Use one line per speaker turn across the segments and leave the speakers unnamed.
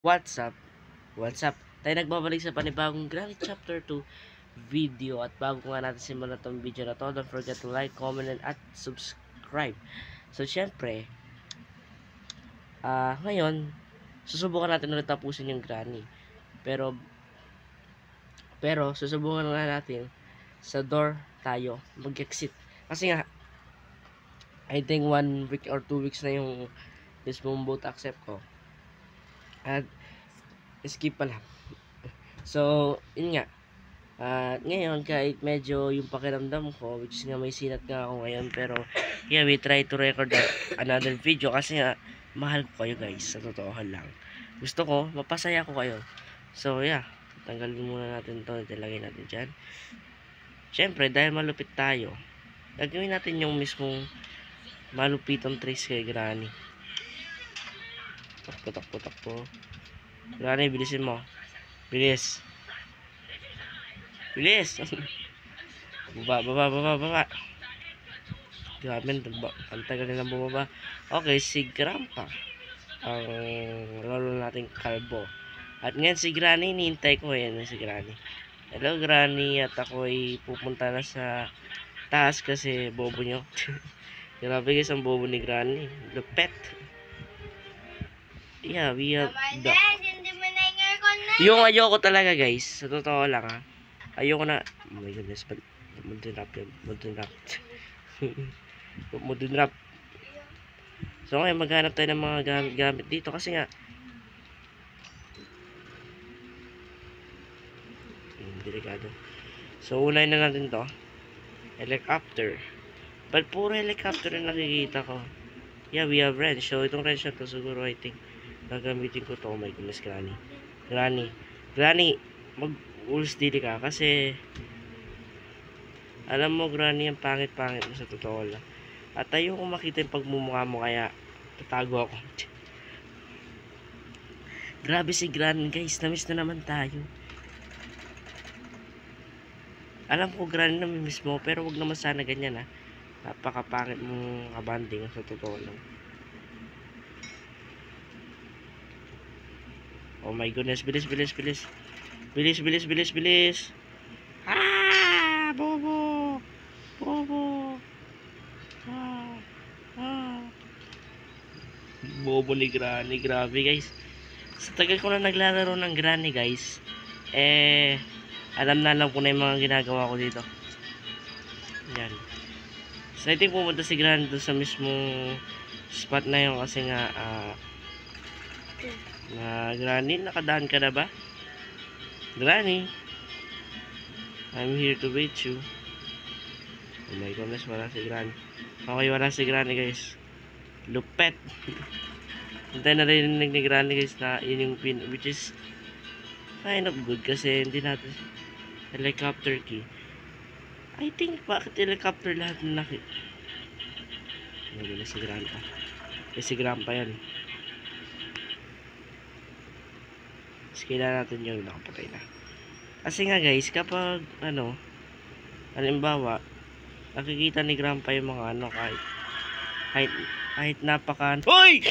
What's up? What's up? Tayo nagbabalik sa panibagong Granny Chapter 2 video. At bago nga natin simulan itong video na to, don't forget to like, comment, at subscribe. So, syempre, ngayon, susubukan natin ulit tapusin yung Granny. Pero susubukan nga natin sa door tayo mag-exit. Kasi nga, I think 1 week or 2 weeks na yung mismong boat accept ko. At skip pala. So, yun nga. Ngayon, kahit medyo yung pakiramdam ko, which is nga may sinat nga ako ngayon, pero yeah, we try to record another video kasi nga, mahal ko kayo guys, sa totoo lang. Gusto ko, mapasaya ko kayo. So, yeah, tanggalin muna natin to, italagay natin dyan. Siyempre, dahil malupit tayo, gagawin natin yung mismong malupitong trace kay Granny. Takpo. Granny, bilisin mo. Bilis. Baba. Grabe, ang tagal nilang bumaba. Okay, si Grandpa. Ang lolo nating kalbo. At ngayon si Granny, hinihintay ko. Ayan si Granny. Hello Granny, at ako'y pupunta na sa taas kasi bobo nyo. Grabe guys, ang bobo ni Granny. Lupet. Yeah, we have yung ayoko talaga guys, sa totoo lang ha. Ayoko na, oh my goodness, modern rap. So ngayon maghanap tayo ng mga gamit dito kasi nga delikado. So unahin na natin to, helicopter. But puro helicopter na nakikita ko. Yeah, we have wrench. So itong wrench na to siguro I think gagamitin ko to. Oh my goodness, Granny, mag-uls dili ka kasi alam mo Granny, ang pangit-pangit mo sa totoo lang. At ayoko makita yung pagmumukha mo kaya tatago ako. Grabe si Granny guys, namiss na naman tayo. Alam ko Granny, namimiss mo, pero wag naman sana ganyan ha. Napakapangit mong kabanding sa totoo lang. Oh my goodness, bilis. Bobo. Bobo ni Granny, grabe guys. Sa tagal ko na naglalaro ng Granny guys, alam ko na yung mga ginagawa ko dito. Yan. So I think pumunta si Granny doon sa mismong spot na yun kasi nga Granny, nakadaan ka na ba? Granny, I'm here to wait you. Oh my goodness, wala si Granny. Okay, wala si Granny guys. Lupet. Hintay na rin ni Granny guys na yun yung pin, which is kind of good kasi hindi natin helicopter key. I think bakit helicopter lahat na nakit. Wala si Grandpa. Si Grandpa yan. Kailangan natin yung nakapatay na. Kasi nga guys, kapag halimbawa nakikita ni Grandpa yung mga kahit napaka Hoy!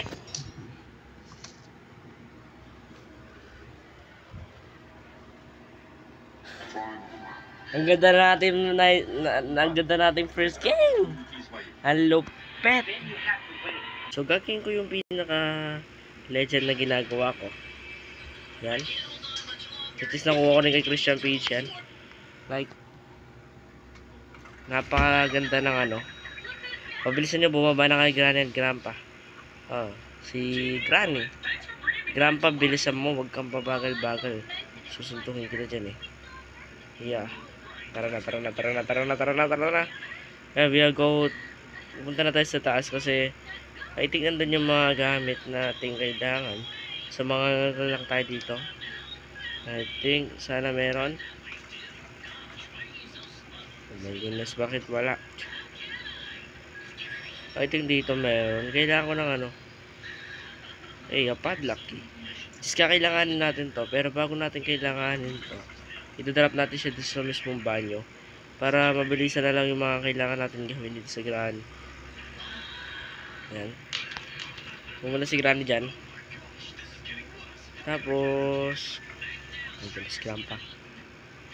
Ang ganda natin first game. Ang lupet. So gagawin ko yung pinaka legend na ginagawa ko. Yan. At least nakuha ko rin kay Christian Page yan. Like, napakaganda ng pabilisan nyo, bumaba na kay Granny at Grandpa. Si Granny. Grandpa, bilisan mo, wag kang pabagal-bagal. Susuntukin kita dyan Yeah. Tara na. We'll go. Pupunta na tayo sa taas kasi I think andun yung mga gamit na ating kailangan. Sa mga lang tayo dito. I think sana meron. Oh my goodness, bakit wala? I think dito meron. Kailangan ko ng padlock key. Just kakailanganin natin to. Pero bago natin kailanganin to, idodrop natin siya dito sa mismong banyo. Para mabilisan na lang yung mga kailangan natin gawin dito sa Granny. Yan. Pumunta si Granny dyan. Tapos, ang bilis Grandpa.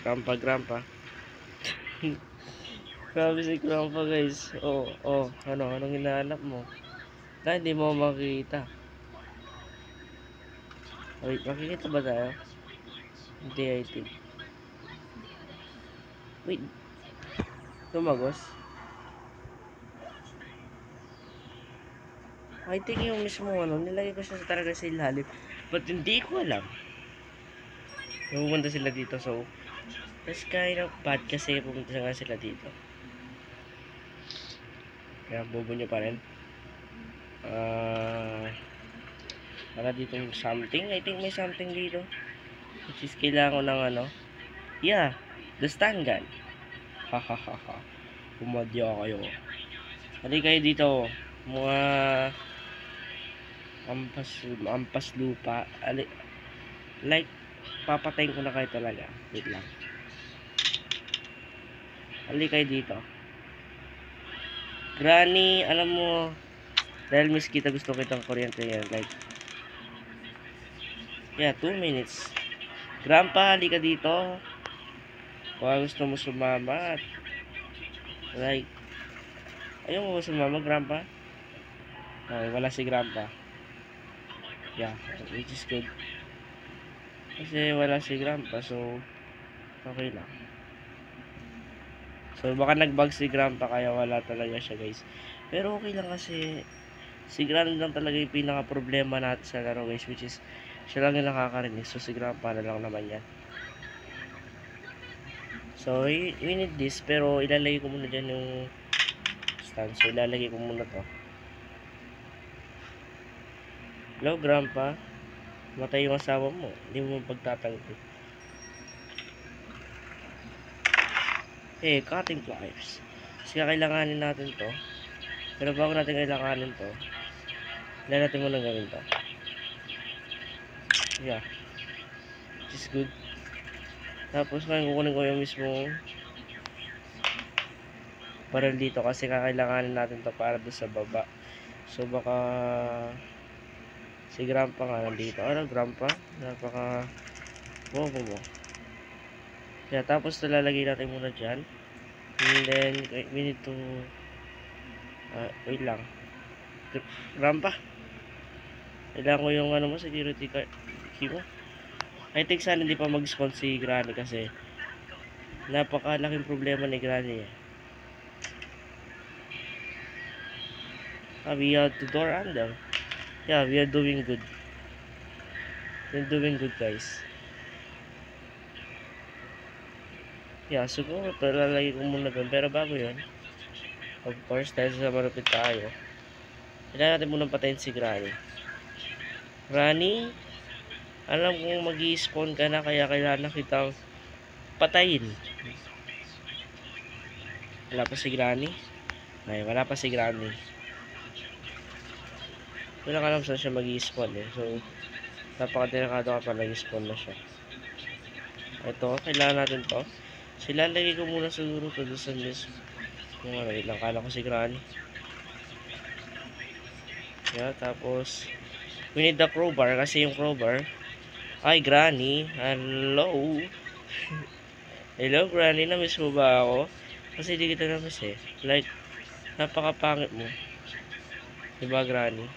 Grandpa. Grabe si Grandpa guys. Anong hinahanap mo? Dahil hindi mo makikita. Wait, makikita ba tayo? Hindi, I think. Wait. Tumagos? I think yung mismo nilagay ko siya talaga sa ilalim. But hindi ko alam. Pumunta sila dito, so that's kind of bad kasi pumunta nga sila dito. Kaya bobo nyo pa rin. Para dito yung something. I think may something dito. Which is kailangan ko ng yeah, the stun gun. Hahaha. Pumadya kayo. Hali kayo dito. Mga ampas lupa. Like, papatayin ko na kayo talaga. Wait lang. Hali kayo dito. Granny, alam mo, dahil miss kita, gusto kitang kuryente yan. Like, yeah, 2 minutes. Grandpa, hali ka dito. Kung gusto mo sumama. Like, ayaw mo ba sumama, Grandpa? Okay, wala si Grandpa. Yeah, which is good. Kasi wala si Grandpa, so okay lang. So baka nag-bug si Grandpa kaya wala talaga siya guys. Pero okay lang kasi si Grandpa lang talaga yung pinaka problema natin sa laro guys, which is siya lang yung nakakarinig. So si Grandpa na lang naman yan. So we need this, pero ilalagay ko muna dyan yung stand. So ilalagay ko muna to. Hello Grandpa, matay yung asawa mo, hindi mo pagtatanggol. Cutting pliers. Kasi kailanganin natin to. Pero bago natin kailanganin to, kailangan natin muna gawin to. Yeah, which is good. Tapos ngayon kukunin ko yung mismo baril dito kasi kakailanganin natin to para doon sa baba. So baka si Grandpa nga nandito. Grandpa? Napaka bobo mo. Yeah, tapos nalalagay natin muna dyan. And then, we need to wait lang. Grandpa? Kailangan ko yung mo, security card key mo. I think sana hindi pa mag-spawn si Granny kasi napakalaking problema ni Granny eh. We have the door under. Yeah, we are doing good. We're doing good guys. Yeah, siguro lalagay ko muna doon. Pero bago yun, of course, dahil sa marupit tayo, kailangan natin muna patayin si Granny. Granny, alam kong mag-i-spawn ka na kaya kailangan kitang patayin. Wala pa si Granny? Ay, wala pa si Granny. Wala ka alam saan siya mag-i-spawn eh. So, napaka-delikado ka pa nag-i-spawn na siya. Ito, kailangan natin to. So, ilalagay ko muna siguro to doon sa mismo. Wait lang, kala ko si Granny. Yeah, tapos we need the crowbar kasi yung crowbar. Ay, Granny. Hello. Hello, Granny. Na-miss mo ba ako? Kasi hindi kita na-miss eh. Like, napakapangit mo. Diba, Granny?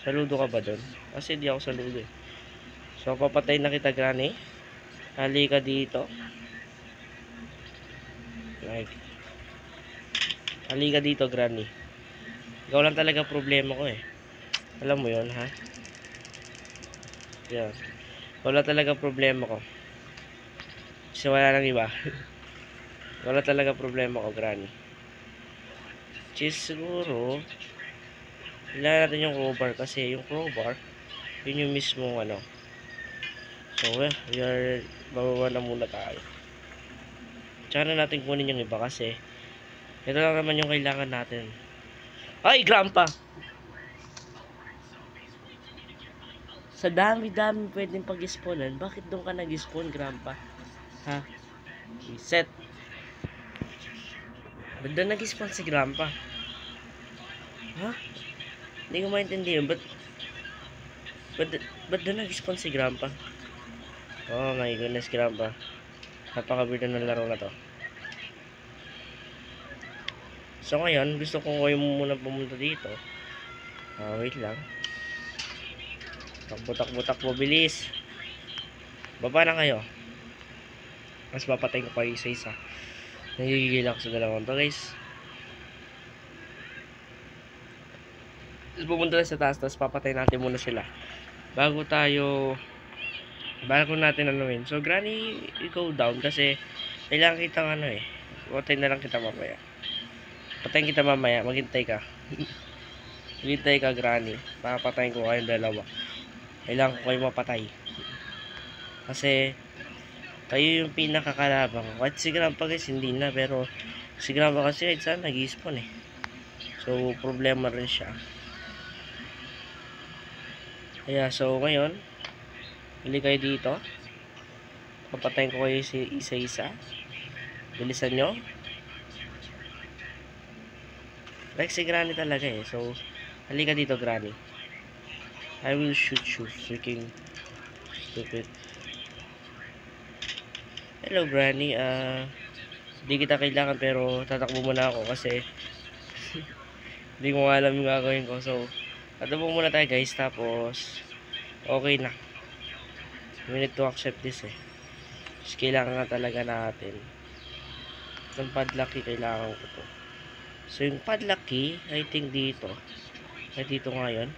Saludo ka ba doon? Kasi hindi ako saludo eh. So, papatay na kita, Granny. Halika dito. Like, halika dito, Granny. Ikaw lang talaga problema ko eh. Alam mo yon ha? Yan. Wala talaga problema ko. Kasi wala nang iba. Wala talaga problema ko, Granny. Which siguro, kailangan natin yung crowbar kasi yung crowbar, yun yung mismo So, we are, bababa na muna tayo. Tsaka na natin kunin yung iba kasi ito lang naman yung kailangan natin. Ay, Grandpa! Sa dami-dami pwedeng pag-spawnan, bakit doon ka nag-spawn, Grandpa? Ha? Reset. Ba't doon nag-spawn si Grandpa? Ha? Hindi ko maintindihan. Ba't Ba't doon nag-spawn si Grandpa? Oh my goodness, Grandpa. Napaka-weird ng laro na to. So ngayon, gusto ko kayo muna pumunta dito. Wait lang. Takbo, bilis. Baba na kayo. Mas papatay ko kayo isa-isa. Nagigigil ako sa dalawang to, guys. Pumunta na sa taas, tapos papatay natin muna sila. Bago natin anuin. So, Granny, go down kasi kailangan kitang patay na lang kita mamaya. Patayin kita mamaya, maghintay ka. Maghintay ka, Granny. Papatayin ko kayong dalawa. Kailangan ko kayo mapatay. Kasi kayo yung pinakakalabang. Kahit si Grandpa guys, hindi na. Pero si Grandpa kasi kahit saan nag-i-spawn eh. So, problema rin siya. Kaya, so ngayon, bili kayo dito. Papatayin ko kayo isa-isa. Bilisan nyo. Like si Granny talaga eh. So, halika dito, Granny. I will shoot you, freaking stupid. Hello, Granny. Hindi kita kailangan pero tatakbo muna ako kasi hindi ko alam yung gagawin ko. So, tatakbo muna tayo guys. Tapos, okay na. We need to accept this eh. Just kailangan nga talaga natin. Itong padlock key, kailangan ko to. So, yung padlock key, I think dito. Ay, dito ngayon.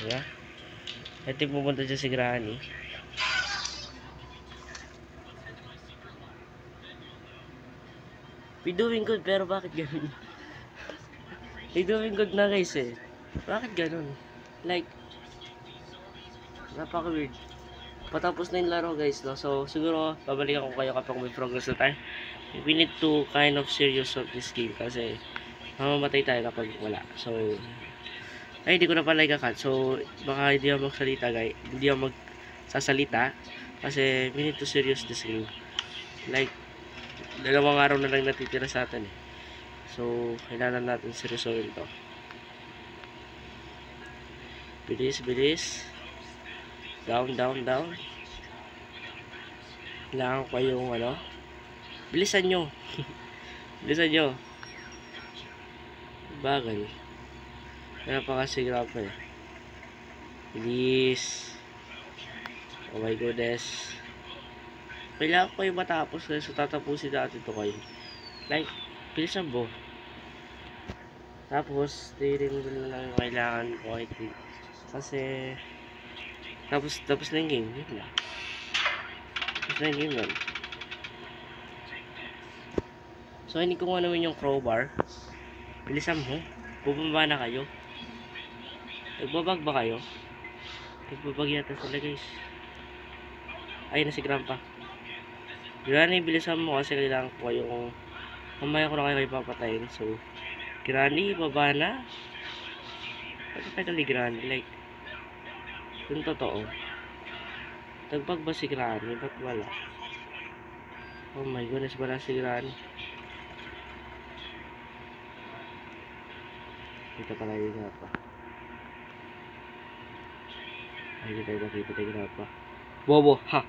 Yeah. I think pumunta dyan si Granny. We doing good, pero bakit ganun? We doing good na guys eh. Bakit ganun? Like, napaka-weird. Patapos na yung laro guys, no? So, siguro, babalikan ko kayo kapag may progress na tayo. We need to kind of serious of this game kasi mamamatay tayo kapag wala. So, ay, hindi ko na pala ika-cut. So, baka hindi ako magsalita guys. Hindi ako magsasalita kasi we need to serious this game. Like, 2 araw na lang natitira sa atin eh. So, kailangan natin seryosohin to. Bilis. Down. Kailangan ko yung bilisan nyo. Bilisan nyo. Bagay. Kaya pa kasi grabe eh. Bilis. Oh my goodness. Kailangan ko yung matapos kasi so tatapusin natin ito kayo. Like, bilisan mo. Tapos, steering wheel na lang yung kailangan ko. Kasi, tapos na yung game. Yun lang. Tapos na yung game lang. So, hindi ko nga naman yung crowbar. Bilisan mo. Bubaba na kayo. Nagbabag ba kayo? Nagbabag yata sila guys. Ayun na si Grandpa. Granny, bilisan mo kasi kailangan ko yung mamaya ko na kayo papatayin. So, Granny, baba na. Ano kayo ni Granny? Like, yung totoo. Nagbag ba si Granny? Ba't wala? Oh my goodness, wala si Granny. Kita pala yung Grandpa. Ay, kita yung Grandpa. Bobo, ha.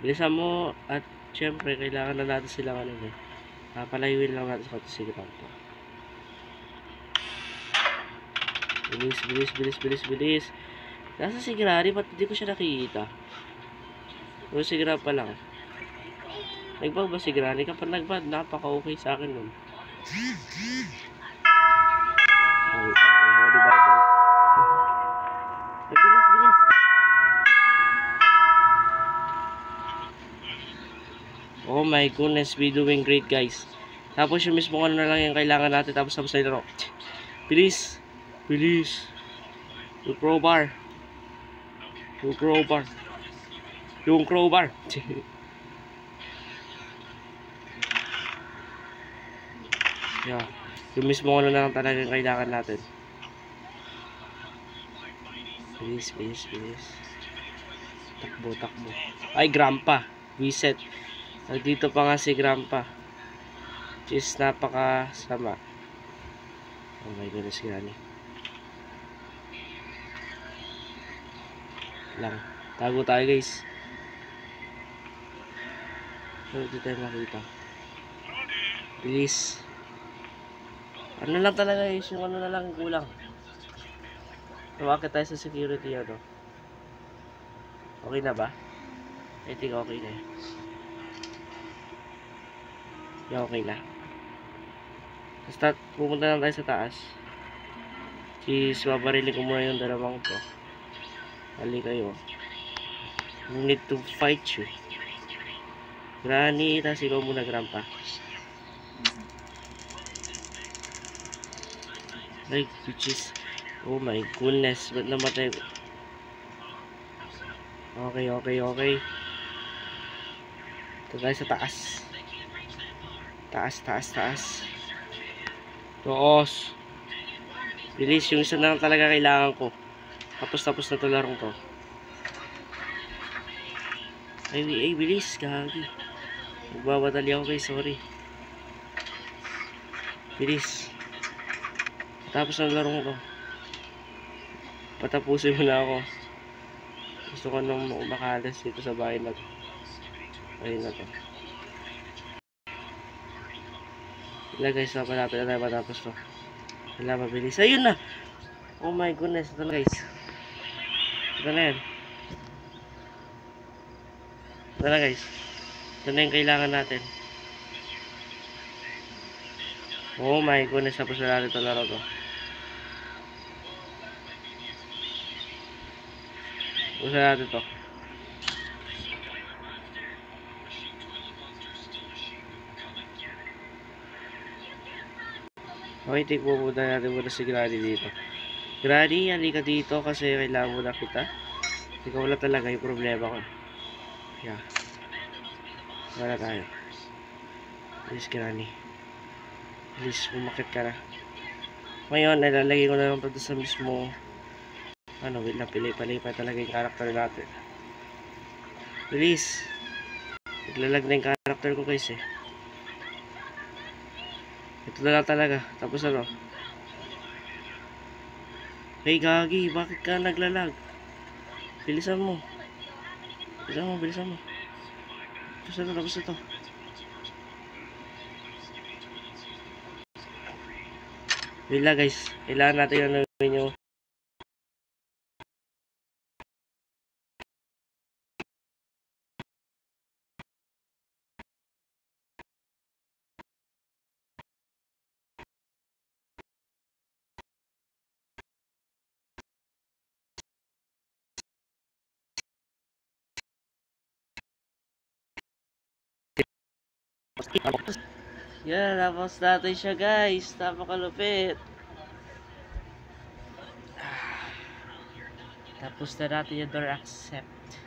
Bilisan mo at syempre kailangan na natin silang palayuin lang natin sa si Grandpa. Bilis. Nasa si Granny, ba't hindi ko siya nakikita? O si Grandpa lang. Nagbag ba si Granny? Kapag nagbag, napaka-okay sa akin nun. Holy Bible. Bilis. Oh my goodness, we doing great guys. Tapos yung mismo na lang yung kailangan natin tapos na laro. Bilis. Yung crowbar. Yeah. Yung mismo na lang talaga yung kailangan natin. Bilis. Takbo. Ay, Grandpa. Reset. Nandito pa nga si Grandpa. Which is napaka-sama. Oh my goodness, Granny. lang. Tago tayo guys. Hindi tayo makita. Bilis. Ano lang talaga guys, yung ano na lang kulang. Tumakit tayo sa security ano. Okay na ba? I think okay na eh. Yeah, okay na. Basta pumunta lang tayo sa taas. Cheese, babarilin ko muna yung dalawang to. Hali kayo. We need to fight you. Granny, tas ikaw muna, Grandpa. Like, which is, oh my goodness, ba't namatay? Okay. Ito tayo sa taas. Taas. Toos. Bilis, yung isa na lang talaga kailangan ko. Tapos na ito larong to. Ay, bilis, gagi. Nagbabatali ako guys, sorry. Bilis. Tapos ang larong to. Patapusin mo na ako. Gusto ko nang makalas dito sa bahay na to. Ayun na to. Wala guys, napalapit na tayo matapos to. Wala, mabilis. Ayun na! Oh my goodness, ito na guys. Ito na yan. Ito na guys. Ito na yung kailangan natin. Oh my goodness, tapos na natin ito laro to. Tapos na natin to. Okay, take mo muna natin muna si Granny dito. Granny, halika dito kasi kailangan mo na kita. Ikaw wala talaga yung problema ko. Yeah. Wala tayo. Please, Granny. Please, bumakit ka na. Ngayon, nalalagay ko na lang ito sa mismo. Ano, wait lang, pilay-palipay talaga yung karakter natin. Please. Naglalag na yung karakter ko guys eh. Ito na lang talaga. Tapos ano? Hey gagi, bakit ka naglalag? Bilisan mo. Tapos na to. Wait lang guys. Kailangan natin yung nagawin yung yan, tapos natin siya guys. Napakalupit. Tapos na natin yung door accept.